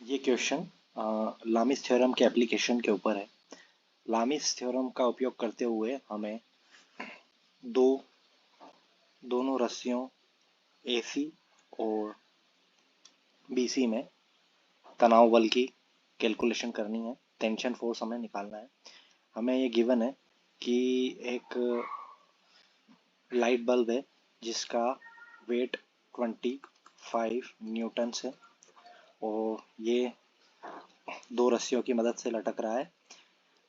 ये question लामिस theorem के application के ऊपर है। लामिस थ्योरम का उपयोग करते हुए हमें दोनों रस्सियों AC और BC में तनाव बल की कैलकुलेशन करनी है। टेंशन फोर्स हमें निकालना है। हमें ये गिवन है कि एक लाइट बल्ब है जिसका वेट 25 न्यूटन है और ये दो रस्सियों की मदद से लटक रहा है।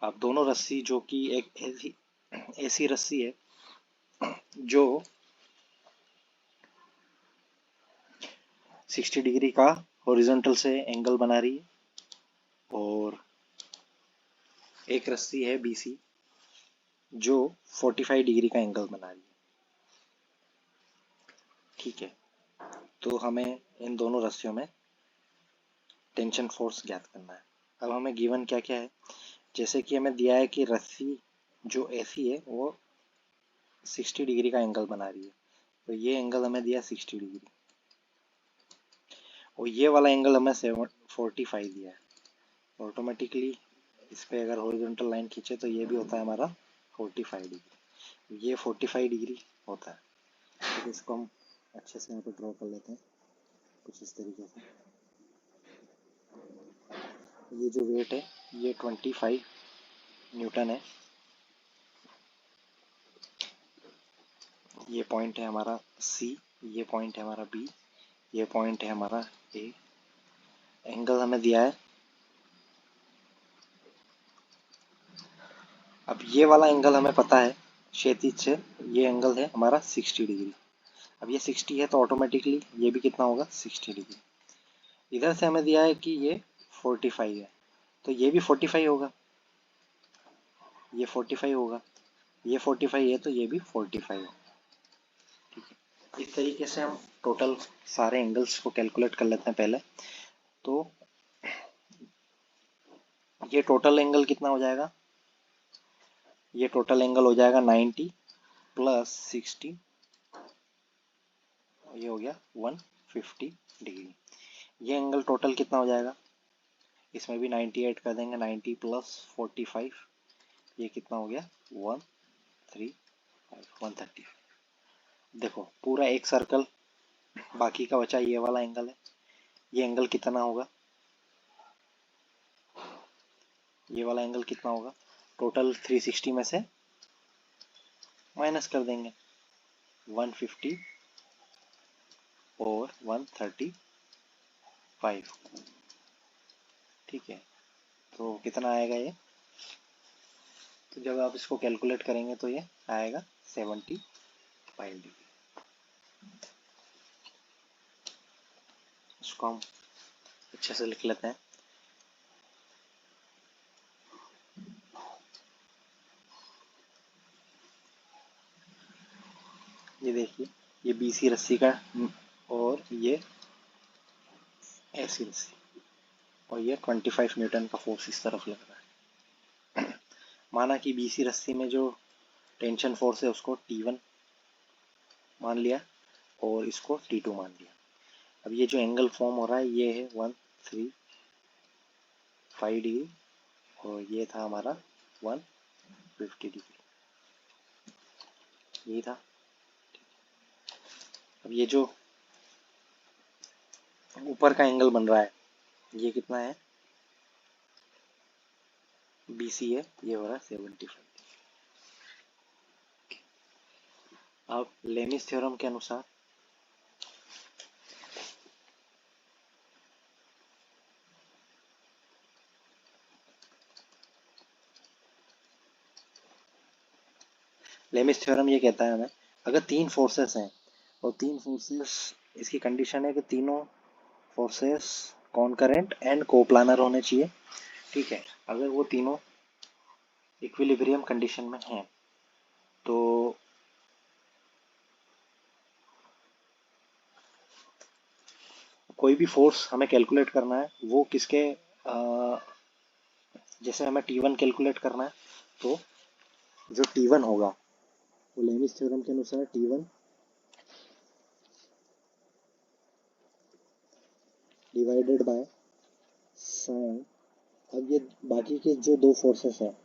अब दोनों रस्सी जो कि एक ऐसी रस्सी है जो 60 डिग्री का हॉरिजॉन्टल से एंगल बना रही है और एक रस्सी है BC जो 45 डिग्री का एंगल बना रही है। ठीक है, तो हमें इन दोनों रस्सियों में टेंशन फोर्स ज्ञात करना है। अब हमें गिवन क्या क्या है, जैसे कि हमें दिया है कि रस्सी जो ऐसी है वो 60 डिग्री का एंगल बना रही है, तो ये एंगल हमें दिया 60 डिग्री और ये वाला एंगल हमें 45 दिया है। ऑटोमेटिकली इस पे अगर हॉरिजॉन्टल लाइन खींचे तो ये भी होता है हमारा 45 डिग्री, ये 45 डिग्री होता है। तो इसको हम अच्छे से यहाँ पे ड्रॉ कर लेते हैं कुछ इस तरीके से। ये जो वेट है ये 25 न्यूटन है। ये पॉइंट है हमारा C, ये पॉइंट है हमारा B, ये पॉइंट है हमारा A। एंगल हमें दिया है, अब ये वाला एंगल हमें पता है क्षैतिज से, ये एंगल है हमारा 60 डिग्री। अब ये 60 है तो ऑटोमेटिकली ये भी कितना होगा 60 डिग्री। इधर से हमें दिया है कि ये 45 है तो ये भी 45 होगा, ये 45 होगा, ये 45 है तो ये भी 45 होगा। ठीक है, इस तरीके से हम टोटल सारे एंगल्स को कैलकुलेट कर लेते हैं पहले। तो ये टोटल एंगल कितना हो जाएगा, ये टोटल एंगल हो जाएगा 90 प्लस 60, ये हो गया 150 डिग्री। ये एंगल टोटल कितना हो जाएगा, इसमें भी 90 ऐड कर देंगे, 90 प्लस 45, ये कितना हो गया 135। देखो पूरा एक सर्कल बाकी का बचा, ये वाला एंगल है। ये एंगल कितना होगा, ये वाला एंगल कितना होगा, टोटल 360 में से माइनस कर देंगे 150 और 135। ठीक है, तो कितना आएगा ये, तो जब आप इसको कैलकुलेट करेंगे तो ये आएगा 75 डिग्री। इसको हम अच्छे से लिख लेते हैं। ये देखिए, ये BC रस्सी का और ये AC रस्सी और ये 25 न्यूटन का फोर्स इस तरफ लग रहा है। माना कि BC रस्सी में जो टेंशन फोर्स है उसको T1 मान लिया और इसको T2 मान लिया। अब ये जो एंगल फॉर्म हो रहा है ये है 135 डिग्री और ये था हमारा 150 डिग्री, यही था। अब ये जो ऊपर का एंगल बन रहा है ये कितना है, BC है, ये हो रहा है 75। अब लेमिस थ्योरम के अनुसार लेमिस थ्योरम ये कहता है हमें, अगर तीन फोर्सेस हैं और तीन फोर्सेस, इसकी कंडीशन है कि तीनों फोर्सेस कॉनकरेंट एंड कोप्लानर होने चाहिए। ठीक है, अगर वो तीनों इक्विलिब्रियम कंडीशन में हैं तो कोई भी फोर्स हमें कैलकुलेट करना है वो किसके जैसे हमें T1 कैलकुलेट करना है तो जो T1 होगा वो लेमिस थ्योरम के अनुसार T1 डिवाइडेड बाय साइन, अब ये बाकी के जो दो फोर्सेस हैं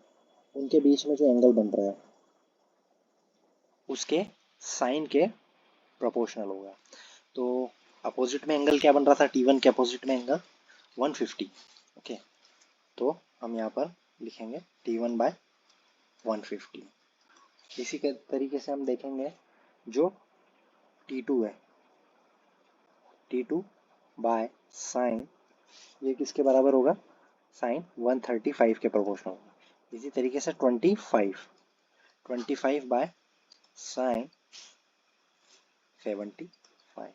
उनके बीच में जो एंगल बन रहा है उसके साइन के प्रोपोर्शनल होगा। तो अपोजिट में एंगल क्या बन रहा था, T1 के अपोजिट में एंगल 150। ओके, तो हम यहाँ पर लिखेंगे T1 बाय 150। इसी के तरीके से हम देखेंगे जो T2 है, T2 बाय साइन, ये किसके बराबर होगा, साइन 135 के प्रोपोर्शनल होगा। इसी तरीके से 25 बाय साइन 75,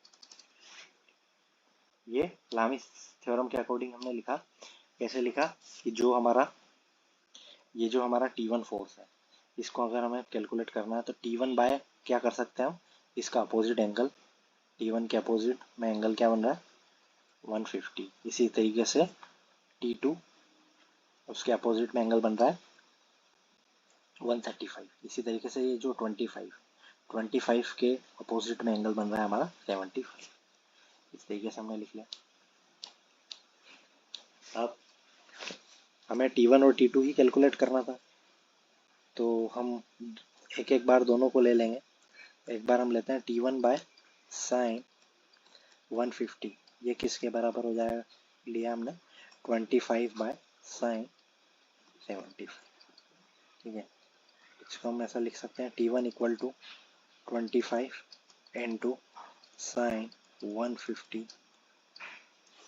ये लामिस थ्योरम के अकॉर्डिंग हमने लिखा। कैसे लिखा कि जो हमारा T1 फोर्स है इसको अगर हमें कैलकुलेट करना है तो T1 बाय क्या कर सकते हैं हम, इसका अपोजिट एंगल, T1 के अपोजिट में एंगल क्या बन रहा है 150। इसी तरीके से T2 उसके अपोजिट में एंगल बन रहा है 135। इसी तरीके से ये जो 25 के अपोजिट में एंगल बन रहा है हमारा 75। इस तरीके से हमने लिख लिया। अब हमें T1 और T2 ही कैलकुलेट करना था, तो हम एक एक बार दोनों को ले लेंगे। एक बार हम लेते हैं T1 बाय साइन 150, ये किसके बराबर हो जाएगा, लिया हमने 25 बाय साइन 75। ठीक है, इसको हम ऐसा लिख सकते हैं T1 equal to 25 into sine 150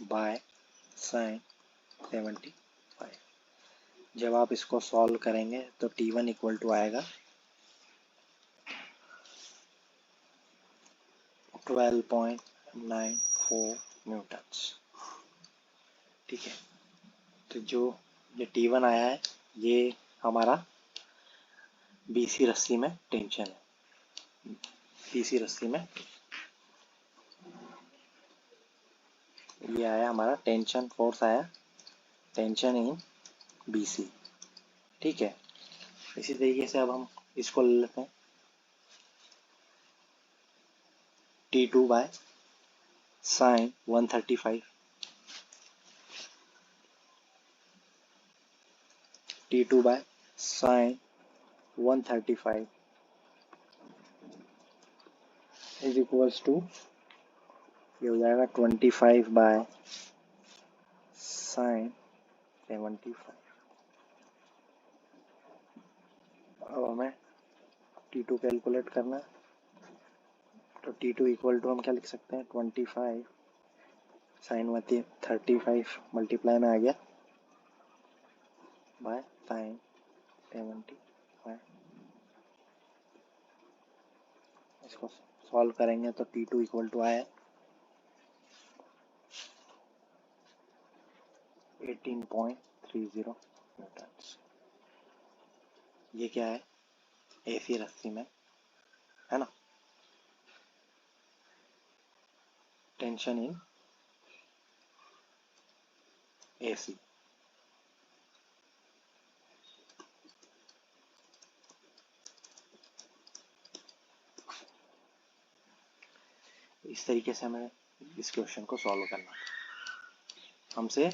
by sine 75। जब आप इसको सॉल्व करेंगे तो T1 इक्वल टू आएगा 12.94 न्यूटन्स। ठीक है, तो जो ये T1 आया है ये हमारा BC रस्सी में टेंशन है। BC रस्सी में ये आया हमारा टेंशन फोर्स आया, टेंशन इन BC। ठीक है, इसी तरीके से अब हम इसको ले लेते हैं T2 by sine 135, T2 by sine 135 is equals to, ये हो जाएगा 25 बाय साइन 75। अब हमें T2 कैलकुलेट करना है, तो T2 इक्वल टू हम क्या लिख सकते हैं 25 साइन 35 मल्टीप्लाई में आ गया बाय साइन 75। इसको सॉल्व करेंगे तो T2 इक्वल टू आया 18.30 न्यूटन्स। ये क्या है, AC रस्सी में है ना, टेंशन इन AC। इस तरीके से हमें इस क्वेश्चन को सॉल्व करना है। हमसे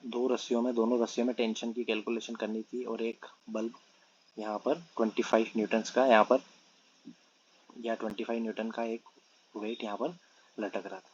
दोनों रस्सियों में टेंशन की कैलकुलेशन करनी थी और एक बल्ब यहाँ पर 25 न्यूटन्स का, यहाँ पर या 25 न्यूटन का एक वेट यहाँ पर लटक रहा था।